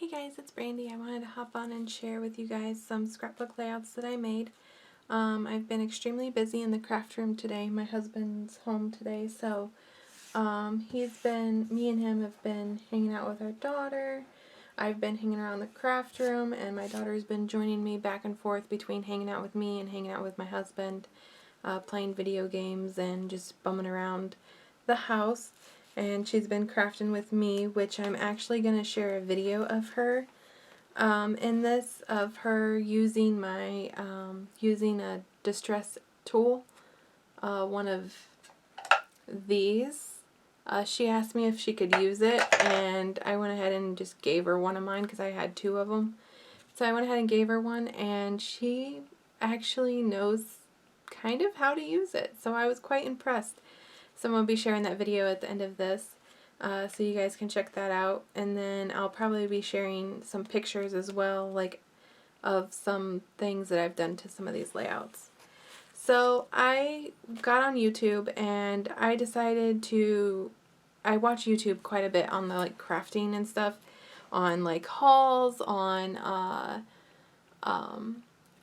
Hey guys, it's Brandy. I wanted to hop on and share with you guys some scrapbook layouts that I made. I've been extremely busy in the craft room today. My husband's home today, so me and him have been hanging out with our daughter. I've been hanging around the craft room, and my daughter's been joining me back and forth between hanging out with me and hanging out with my husband, playing video games and just bumming around the house. And she's been crafting with me, which I'm actually going to share a video of her in this, of her using my using a distress tool, one of these. She asked me if she could use it, and I went ahead and just gave her one of mine because I had two of them. So I went ahead and gave her one, and she actually knows kind of how to use it. So I was quite impressed. So I'm going to be sharing that video at the end of this, so you guys can check that out. And then I'll probably be sharing some pictures as well, like of some things that I've done to some of these layouts. So I got on YouTube and I decided to, I watch YouTube quite a bit on the like crafting and stuff, on like hauls, on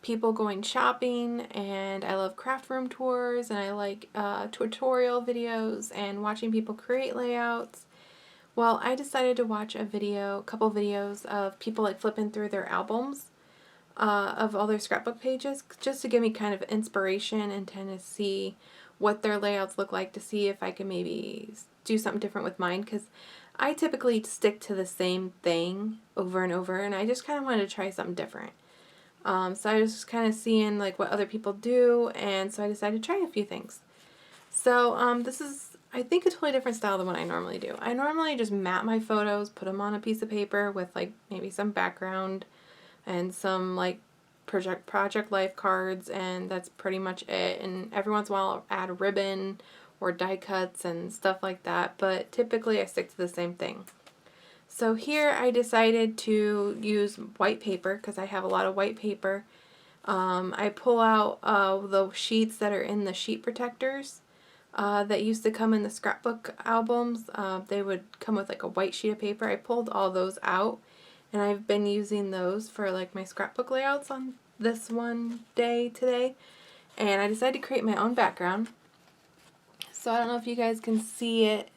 people going shopping, and I love craft room tours, and I like tutorial videos and watching people create layouts. Well, I decided to watch a couple videos of people like flipping through their albums of all their scrapbook pages, just to give me kind of inspiration and kind of see what their layouts look like, to see if I can maybe do something different with mine, because I typically stick to the same thing over and over, and I just kind of wanted to try something different. So I was just kind of seeing like what other people do, and so I decided to try a few things. So this is, I think, a totally different style than what I normally do. I normally just map my photos, put them on a piece of paper with like maybe some background and some like project life cards, and that's pretty much it. And every once in a while I'll add a ribbon or die cuts and stuff like that, but typically I stick to the same thing. So here I decided to use white paper because I have a lot of white paper. I pull out the sheets that are in the sheet protectors that used to come in the scrapbook albums. They would come with like a white sheet of paper. I pulled all those out, and I've been using those for like my scrapbook layouts on this one day today. And I decided to create my own background. So I don't know if you guys can see it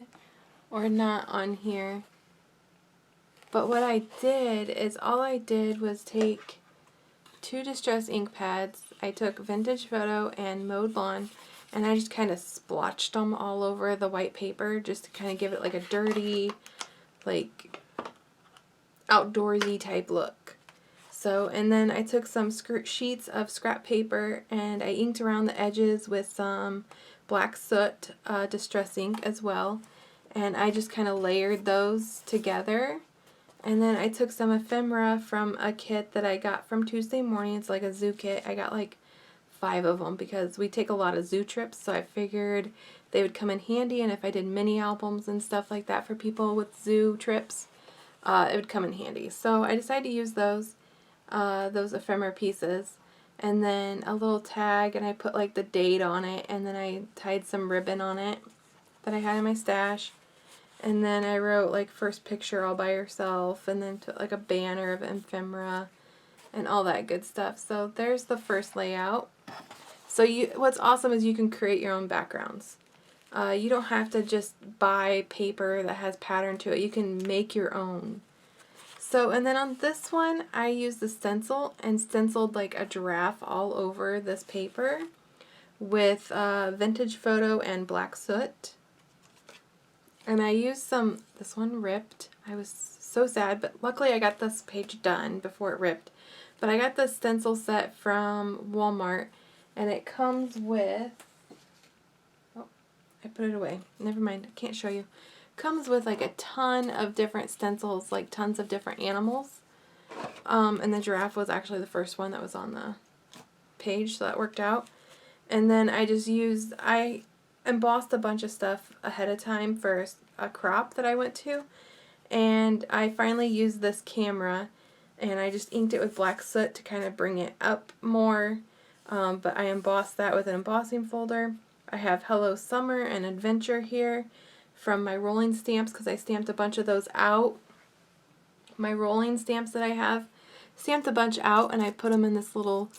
or not on here. But what I did is, all I did was take two distress ink pads. I took Vintage Photo and Mowed Lawn, and I just kind of splotched them all over the white paper just to kind of give it like a dirty, like outdoorsy type look. So, and then I took some sheets of scrap paper and I inked around the edges with some black soot distress ink as well, and I just kind of layered those together. And then I took some ephemera from a kit that I got from Tuesday Morning. It's like a zoo kit. I got like 5 of them because we take a lot of zoo trips, so I figured they would come in handy, and if I did mini albums and stuff like that for people with zoo trips, it would come in handy. So I decided to use those ephemera pieces, and then a little tag, and I put like the date on it, and then I tied some ribbon on it that I had in my stash. And then I wrote like first picture all by yourself, and then put like a banner of ephemera and all that good stuff. So there's the first layout. So what's awesome is you can create your own backgrounds. You don't have to just buy paper that has pattern to it. You can make your own. So, and then on this one, I used the stencil and stenciled like a giraffe all over this paper with Vintage Photo and black soot. And I used this one ripped. I was so sad, but luckily I got this page done before it ripped. But I got the stencil set from Walmart, and it comes with, oh, I put it away. Never mind, I can't show you. It comes with like a ton of different stencils, like tons of different animals. And the giraffe was actually the first one that was on the page, so that worked out. And then I embossed a bunch of stuff ahead of time for a crop that I went to, and I finally used this camera, and I just inked it with black soot to kind of bring it up more, but I embossed that with an embossing folder. I have Hello Summer and Adventure here from my rolling stamps because I stamped a bunch of those out my rolling stamps that I have. Stamped a bunch out and I put them in this little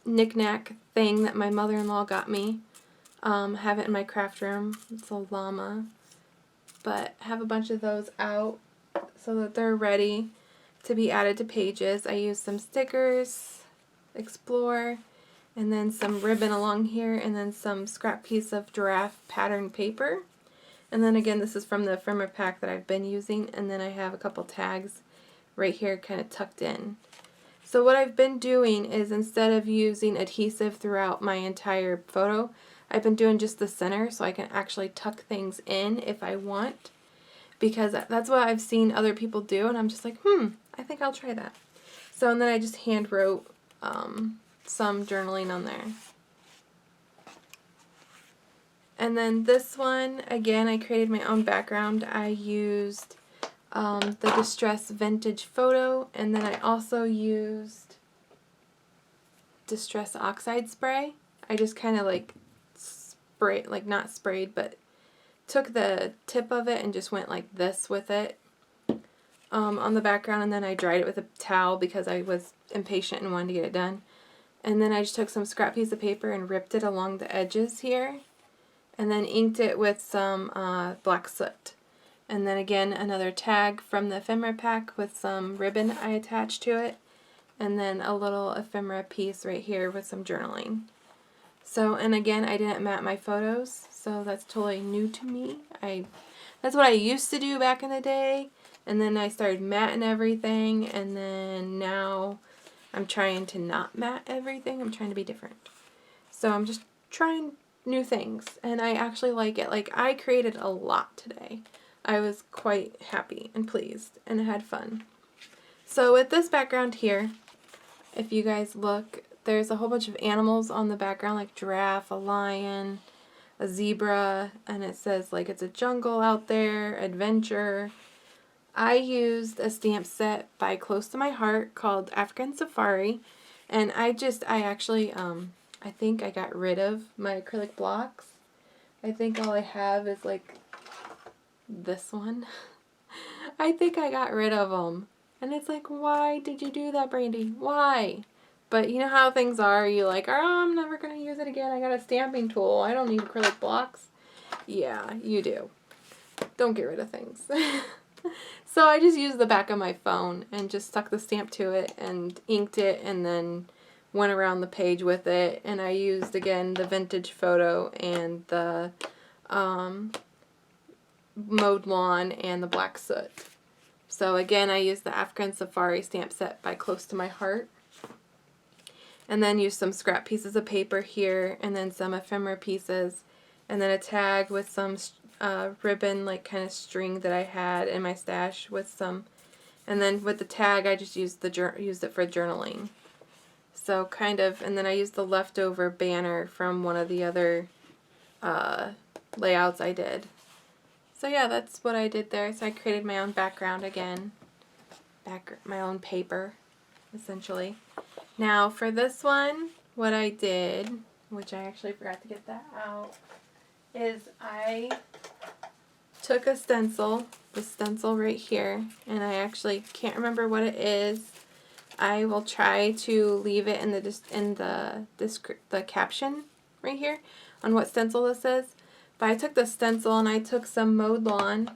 knick-knack thing that my mother-in-law got me. Have it in my craft room. It's a llama. But have a bunch of those out so that they're ready to be added to pages. I used some stickers, Explore, and then some ribbon along here, and then some scrap piece of giraffe pattern paper. And then again, this is from the ephemera pack that I've been using, and then I have a couple tags right here kind of tucked in. So what I've been doing is, instead of using adhesive throughout my entire photo, I've been doing just the center so I can actually tuck things in if I want, because that's what I've seen other people do, and I'm just like, I think I'll try that. So, and then I just hand wrote some journaling on there. And then this one, again, I created my own background. I used the Distress Vintage Photo, and then I also used Distress Oxide Spray. I just kind of like sprayed, like not sprayed, but took the tip of it and just went like this with it on the background, and then I dried it with a towel because I was impatient and wanted to get it done. And then I just took some scrap piece of paper and ripped it along the edges here, and then inked it with some black soot. And then again, another tag from the ephemera pack with some ribbon I attached to it, and then a little ephemera piece right here with some journaling. So, and again, I didn't mat my photos, so that's totally new to me. That's what I used to do back in the day, and then I started matting everything, and then now I'm trying to not mat everything. I'm trying to be different. So I'm just trying new things, and I actually like it. Like, I created a lot today. I was quite happy and pleased, and I had fun. So with this background here, if you guys look, there's a whole bunch of animals on the background, like giraffe, a lion, a zebra, and it says like it's a jungle out there, adventure. I used a stamp set by Close to My Heart called African Safari, and I actually, I think I got rid of my acrylic blocks. I think all I have is like this one. I think I got rid of them. And it's like, why did you do that, Brandy? Why? But you know how things are. You like, oh, I'm never going to use it again. I got a stamping tool. I don't need acrylic blocks. Yeah, you do. Don't get rid of things. So I just used the back of my phone and just stuck the stamp to it and inked it, and then went around the page with it. And I used, again, the Vintage Photo and the Mowed Lawn and the black soot. So again, I used the African Safari stamp set by Close to My Heart. And then used some scrap pieces of paper here, and then some ephemera pieces, and then a tag with some ribbon, like kind of string that I had in my stash with some, and then with the tag I just used it for journaling. So kind of, and then I used the leftover banner from one of the other layouts I did. So yeah, that's what I did there. So I created my own background again, my own paper, essentially. Now for this one, what I did, which I actually forgot to get that out, is I took a stencil, the stencil right here, and I actually can't remember what it is. I will try to leave it in the caption right here on what stencil this is. But I took the stencil and I took some Mowed Lawn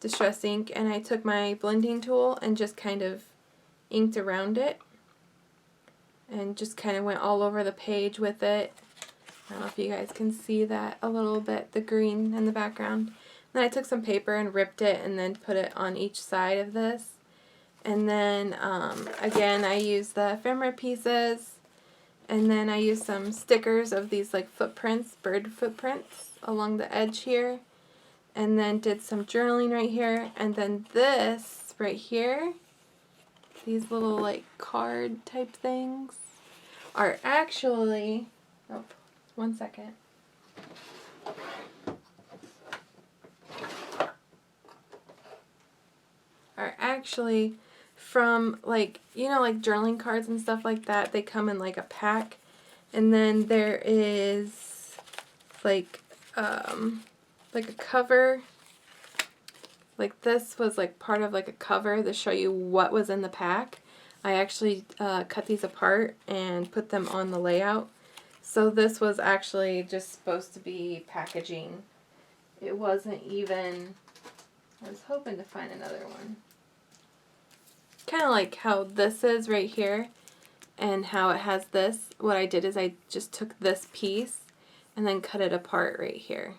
Distress ink, and I took my blending tool and just kind of inked around it. And just kind of went all over the page with it. I don't know if you guys can see that a little bit, the green in the background. Then I took some paper and ripped it and then put it on each side of this. And then, again, I used the ephemera pieces. And then I used some stickers of these like footprints, bird footprints along the edge here. And then did some journaling right here. And then this right here, these little like card type things, are actually, oh, 1 second. Are actually from, like, you know, like journaling cards and stuff like that. They come in like a pack, and then there is like a cover like this was like part of like a cover to show you what was in the pack. I actually cut these apart and put them on the layout. So this was actually just supposed to be packaging. It wasn't even, I was hoping to find another one. Kind of like how this is right here and how it has this. What I did is I just took this piece and then cut it apart right here.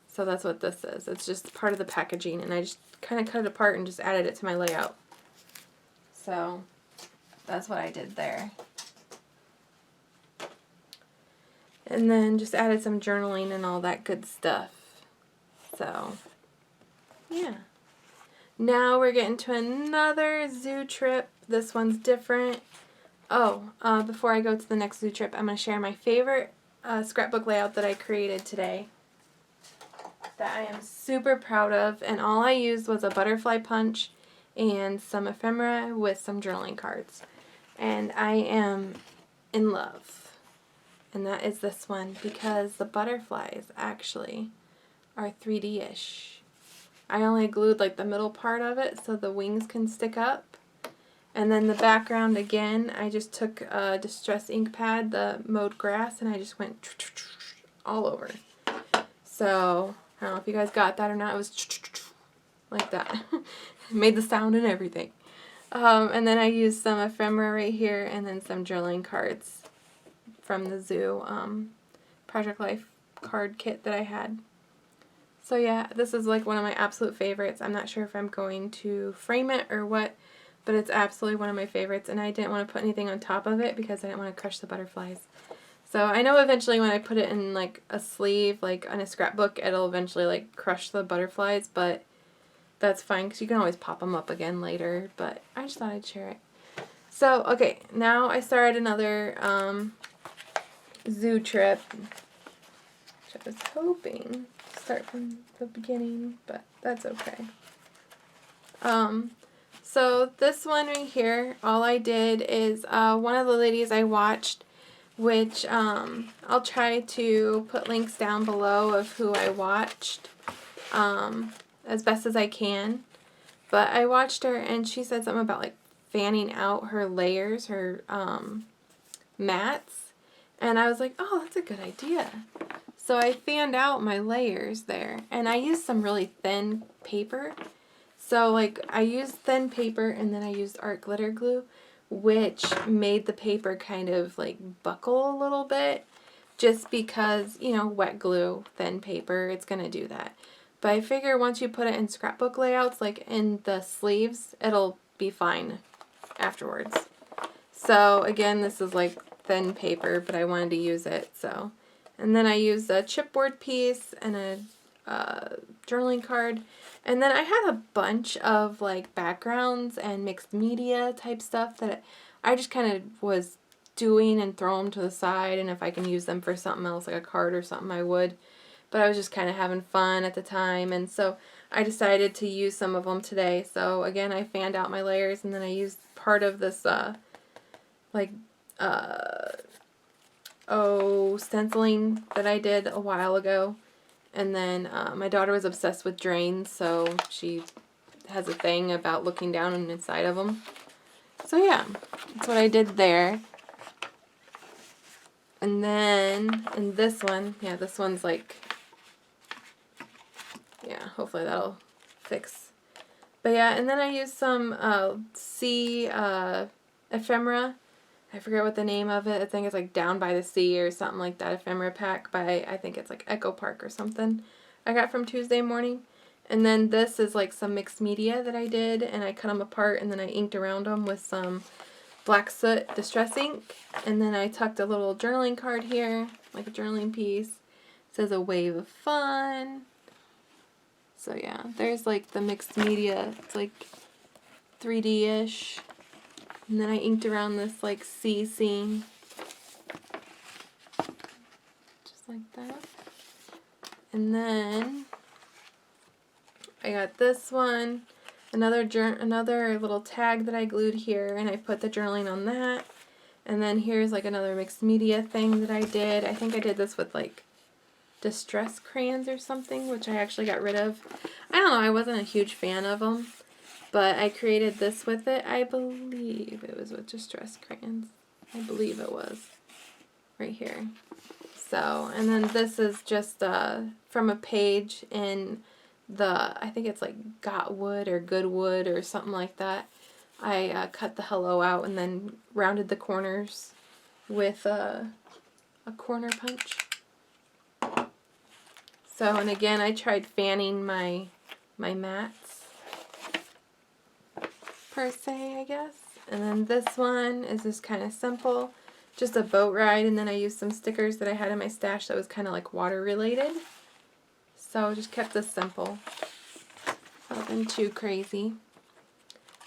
So that's what this is. It's just part of the packaging, and I just kind of cut it apart and just added it to my layout. So that's what I did there. And then just added some journaling and all that good stuff. So, yeah. Now we're getting to another zoo trip. This one's different. Oh, before I go to the next zoo trip, I'm going to share my favorite scrapbook layout that I created today that I am super proud of. And all I used was a butterfly punch and some ephemera with some journaling cards. And I am in love. And that is this one because the butterflies actually are 3D-ish. I only glued like the middle part of it so the wings can stick up. And then the background again, I just took a Distress ink pad, the mowed grass, and I just went all over. So, I don't know if you guys got that or not. It was like that. Made the sound and everything. And then I used some ephemera right here and then some journaling cards from the zoo Project Life card kit that I had. So yeah, this is like one of my absolute favorites. I'm not sure if I'm going to frame it or what, but it's absolutely one of my favorites, and I didn't want to put anything on top of it because I didn't want to crush the butterflies. So I know eventually when I put it in like a sleeve, like on a scrapbook, it'll eventually like crush the butterflies, but that's fine because you can always pop them up again later, but I just thought I'd share it. So, okay, now I started another zoo trip, which I was hoping to start from the beginning, but that's okay. So this one right here, all I did is one of the ladies I watched, which I'll try to put links down below of who I watched as best as I can. But I watched her and she said something about like fanning out her layers, her mats, and I was like, oh, that's a good idea. So I fanned out my layers there, and I used some really thin paper. So like I used thin paper and then I used art glitter glue, which made the paper kind of like buckle a little bit, just because, you know, wet glue, thin paper, it's going to do that. But I figure once you put it in scrapbook layouts, like in the sleeves, it'll be fine afterwards. So again, this is like thin paper, but I wanted to use it, so. And then I used a chipboard piece and a journaling card. And then I had a bunch of like backgrounds and mixed media type stuff that I just kind of was doing and throw them to the side, and if I can use them for something else like a card or something I would. But I was just kind of having fun at the time, and so I decided to use some of them today. So again, I fanned out my layers, and then I used part of this stenciling that I did a while ago. And then my daughter was obsessed with drains, so she has a thing about looking down and inside of them. So yeah, that's what I did there. And then in this one, yeah, this one's like, yeah, hopefully that'll fix. But yeah, and then I used some sea ephemera. I forget what the name of it. I think it's like Down by the Sea or something like that. Ephemera pack by, I think it's like Echo Park or something. I got from Tuesday Morning. And then this is like some mixed media that I did, and I cut them apart and then I inked around them with some black soot distress ink. And then I tucked a little journaling card here, like a journaling piece. It says a wave of fun. So yeah, there's like the mixed media. It's like 3D-ish. And then I inked around this like sea scene. Just like that. And then I got this one. Another little tag that I glued here, and I put the journaling on that. And then here's like another mixed media thing that I did. I think I did this with like distress crayons or something, which I actually got rid of. I don't know, I wasn't a huge fan of them, but I created this with it. I believe it was with distress crayons. I believe it was. Right here. So, and then this is just from a page in the, I think it's like Got Wood or Good Wood or something like that. I cut the hello out and then rounded the corners with a corner punch. So, and again, I tried fanning my mats, per se, I guess. And then this one is just kind of simple. Just a boat ride, and then I used some stickers that I had in my stash that was kind of like water related. So I just kept this simple. Nothing too crazy.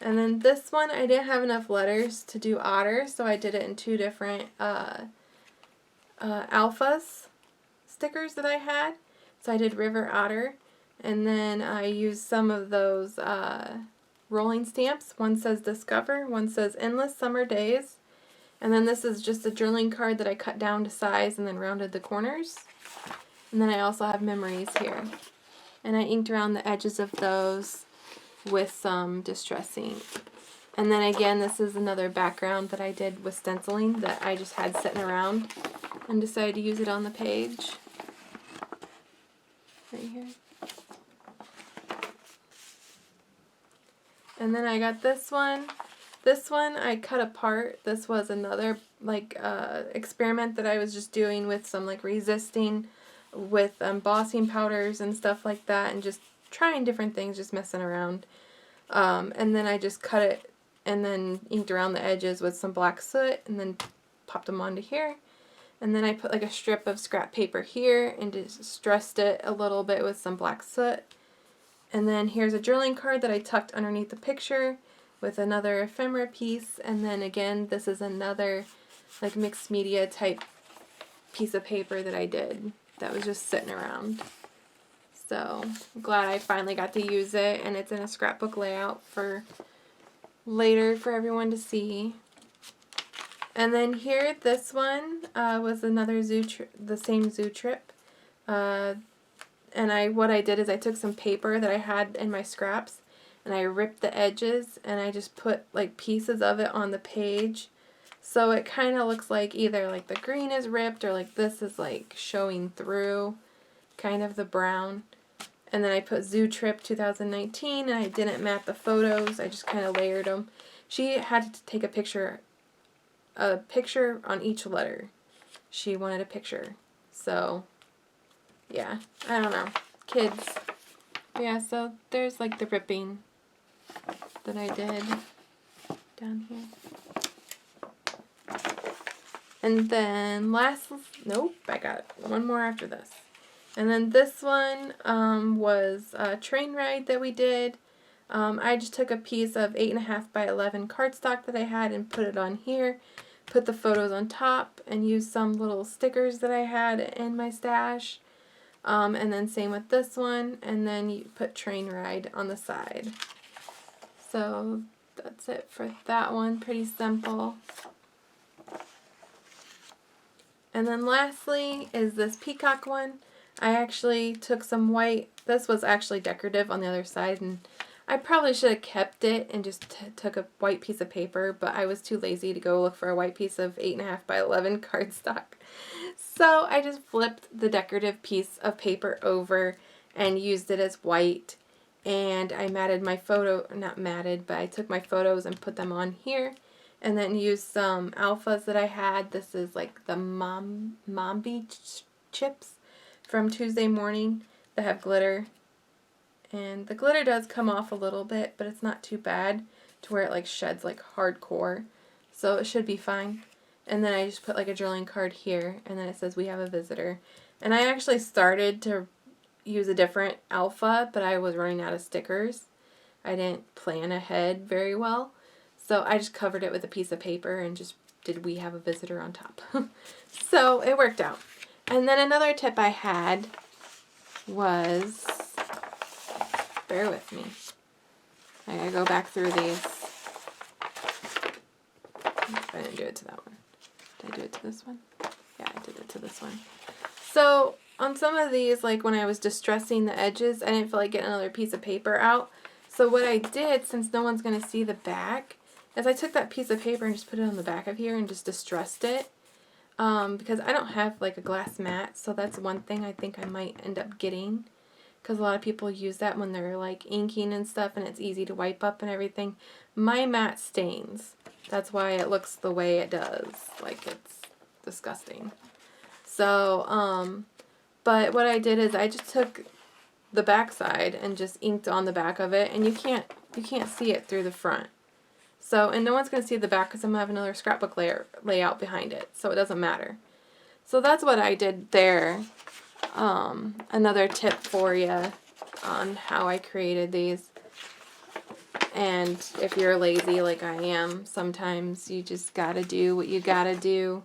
And then this one, I didn't have enough letters to do otter, so I did it in two different alphas stickers that I had. So I did river otter, and then I used some of those rolling stamps. One says discover, one says endless summer days. And then this is just a journaling card that I cut down to size and then rounded the corners. And then I also have memories here. And I inked around the edges of those with some distress ink. And then again, this is another background that I did with stenciling that I just had sitting around and decided to use it on the page. Right here. And then I got this one. This one I cut apart. This was another like experiment that I was just doing with some like resisting with embossing powders and stuff like that, and just trying different things, just messing around. And then I just cut it and then inked around the edges with some black soot and then popped them onto here. And then I put like a strip of scrap paper here and just stressed it a little bit with some black soot. And then here's a journaling card that I tucked underneath the picture with another ephemera piece, and then again this is another like mixed media type piece of paper that I did that was just sitting around. So I'm glad I finally got to use it, and it's in a scrapbook layout for later for everyone to see. And then here, this one was another the same zoo trip. And what I did is I took some paper that I had in my scraps, and I ripped the edges, and I just put like pieces of it on the page. So it kind of looks like either like the green is ripped or like this is like showing through kind of the brown. And then I put Zoo Trip 2019, and I didn't mat the photos. I just kind of layered them. She had to take a picture on each letter. She wanted a picture. So, yeah, I don't know. Kids. Yeah, so there's like the ripping that I did down here. And then nope, I got one more after this. And then this one was a train ride that we did. I just took a piece of 8.5 by 11 cardstock that I had and put it on here. Put the photos on top and used some little stickers that I had in my stash. And then same with this one. And then you put train ride on the side. So that's it for that one. Pretty simple. And then lastly is this peacock one. I actually took some white. This was actually decorative on the other side, and I probably should have kept it and just took a white piece of paper, but I was too lazy to go look for a white piece of 8.5 by 11 cardstock. So I just flipped the decorative piece of paper over and used it as white. And I matted my not matted, but I took my photos and put them on here. And then used some alphas that I had. This is like the Mombi chips from Tuesday Morning that have glitter. And the glitter does come off a little bit, but it's not too bad to where it like sheds like hardcore. So it should be fine. And then I just put like a journaling card here, and then it says we have a visitor. And I actually started to use a different alpha, but I was running out of stickers. I didn't plan ahead very well. So I just covered it with a piece of paper and just did we have a visitor on top. So it worked out. And then another tip I had was, bear with me, I gotta go back through these. I didn't do it to that one. Did I do it to this one? Yeah, I did it to this one. So on some of these, like when I was distressing the edges, I didn't feel like getting another piece of paper out. So what I did, since no one's going to see the back, is I took that piece of paper and just put it on the back of here and just distressed it. Because I don't have like a glass mat, so that's one thing I think I might end up getting. Because a lot of people use that when they're like inking and stuff, and it's easy to wipe up and everything. My mat stains. That's why it looks the way it does. Like, it's disgusting. So, but what I did is I just took the back side and just inked on the back of it, and you can't see it through the front. So, and no one's going to see the back because I'm going to have another scrapbook layout behind it, so it doesn't matter. So that's what I did there. Another tip for you on how I created these. And if you're lazy like I am, sometimes you just gotta do what you gotta do.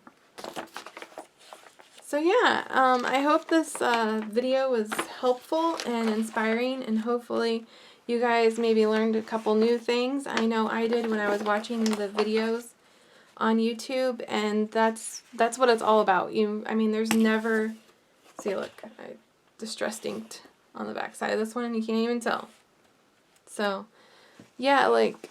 So yeah, I hope this video was helpful and inspiring, and hopefully you guys maybe learned a couple new things. I know I did when I was watching the videos on YouTube, and that's what it's all about. I mean, there's never, see, look, I distress inked on the back side of this one, and you can't even tell. So yeah, like,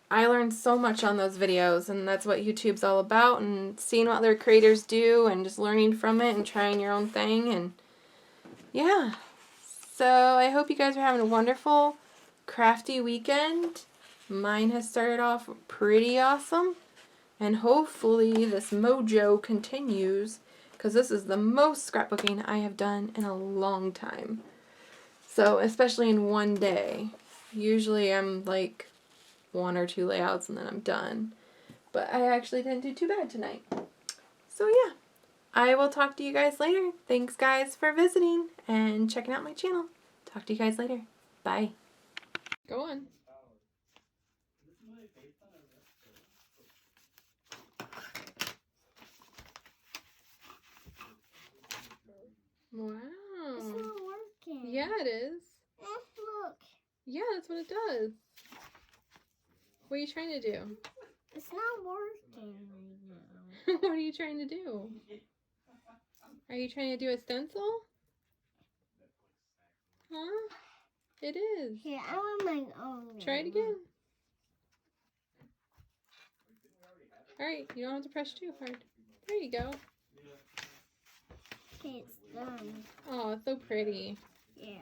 I learned so much on those videos, and that's what YouTube's all about, and seeing what other creators do and just learning from it and trying your own thing. And yeah, so I hope you guys are having a wonderful crafty weekend. Mine has started off pretty awesome, and hopefully this mojo continues, because this is the most scrapbooking I have done in a long time. So especially in one day. Usually I'm like 1 or 2 layouts and then I'm done. But I actually didn't do too bad tonight. So yeah, I will talk to you guys later. Thanks guys for visiting and checking out my channel. Talk to you guys later. Bye. Go on. Wow. It's not working. Yeah, it is. Look. Yeah, that's what it does. What are you trying to do? It's not working right now. What are you trying to do? Are you trying to do a stencil? Huh? It is. Here, I want my own. Try it again. Alright, you don't have to press too hard. There you go. Okay, it's done. Oh, it's so pretty. Yeah.